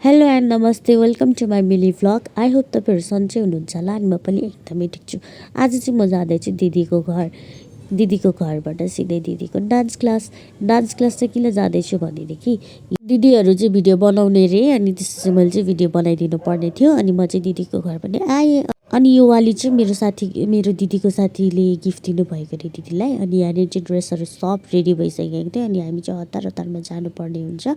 Hello and नमस्ते, welcome to my मिली vlog. I hope तपाईँहरू सन्चै हुनुहुन्छ होला अनि म पनि एकदमै ठिक छु। आज चाहिँ म जाँदैछु दिदीको घरबाट सिधै दिदीको डान्स क्लास चाहिँ किन जाँदैछु भनेदेखि दिदीहरू चाहिँ भिडियो बनाउने रे, अनि त्यसपछि मैले चाहिँ भिडियो बनाइदिनु पर्ने थियो। अनि म चाहिँ दिदीको घर पनि आएँ। अनि यो वाली चाहिँ मेरो दिदीको साथीले गिफ्ट दिनुभएको रे दिदीलाई। अनि यहाँनिर चाहिँ ड्रेसहरू सब रेडी भइसकेको थियो। अनि हामी चाहिँ हतारमा जानुपर्ने हुन्छ।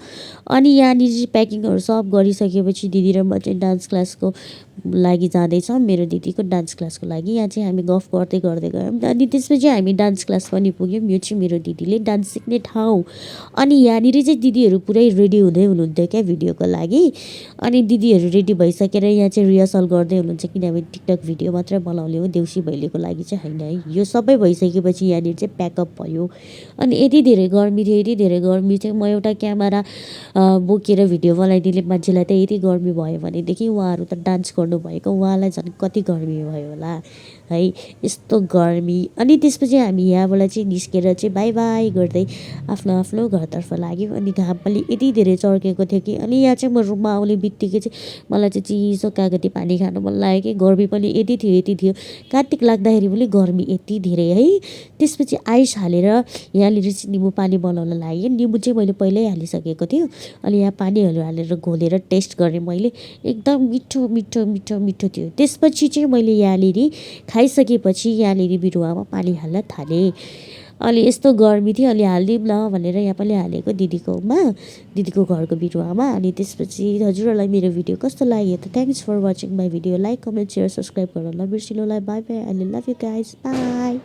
अनि यहाँनिर चाहिँ प्याकिङहरू सब गरिसकेपछि दिदी र म चाहिँ डान्स क्लासको लागि जाँदैछौँ, मेरो दिदीको डान्स क्लासको लागि। यहाँ चाहिँ हामी गफ गर्दै गर्दै गयौँ। अनि त्यसपछि हामी डान्स क्लास पनि पुग्यौँ। यो चाहिँ मेरो दिदीले डान्स सिक्ने ठाउँ। अनि यहाँनिर चाहिँ दिदीहरू पुरै रेडी हुनुहुन्थ्यो क्या भिडियोको लागि। अनि दिदीहरू रेडी भइसकेर यहाँ चाहिँ रिहर्सल गर्दै हुनुहुन्छ, किनभने टिकटक भिडियो मात्रै बनाउने हो, देउसी भैलीको लागि चाहिँ होइन है। यो सबै भइसकेपछि यहाँनिर चाहिँ प्याकअप भयो। अनि यति धेरै गर्मी थियो म एउटा क्यामेरा बोकेर भिडियो बनाइदिने मान्छेलाई त यति गर्मी भयो भनेदेखि उहाँहरू त डान्स गर्नुभएको, उहाँलाई झन् कति गर्मी भयो होला है, यस्तो गर्मी। अनि त्यसपछि हामी यहाँबाट चाहिँ निस्केर चाहिँ बाई बाई गर्दै आफ्नो घरतर्फ लाग्यौँ। अनि घाम पनि यति धेरै चर्केको थियो कि, अनि यहाँ चाहिँ म रुममा आउने बित्तिकै चाहिँ मलाई चाहिँ चिसो कागती पानी खानु मन लाग्यो कि, गर्मी पनि यति थियो। कार्तिक लाग्दाखेरि पनि गर्मी यति धेरै है। त्यसपछि आइस हालेर यहाँनिर चाहिँ निम्बु पानी बनाउन लाग्यो। निम्बु चाहिँ मैले पहिल्यै हालिसकेको थियो। अनि यहाँ पानीहरू हालेर घोलेर टेस्ट गरेँ मैले, एकदम मिठो थियो। त्यसपछि चाहिँ मैले यहाँनिर खाइसकेपछि यहाँनिर बिरुवामा पानी हाल्न थालेँ। अनि यस्तो गर्मी थियो, अलि हालिदिउँ न भनेर यहाँ पनि हालेको दिदीको घरको बिरुवामा। अनि त्यसपछि हजुरहरूलाई मेरो भिडियो कस्तो लाग्यो त thanks for watching my video. Like comment share subscribe गर्न नबिर्सिनु होला। Bye bye, I love you guys, by.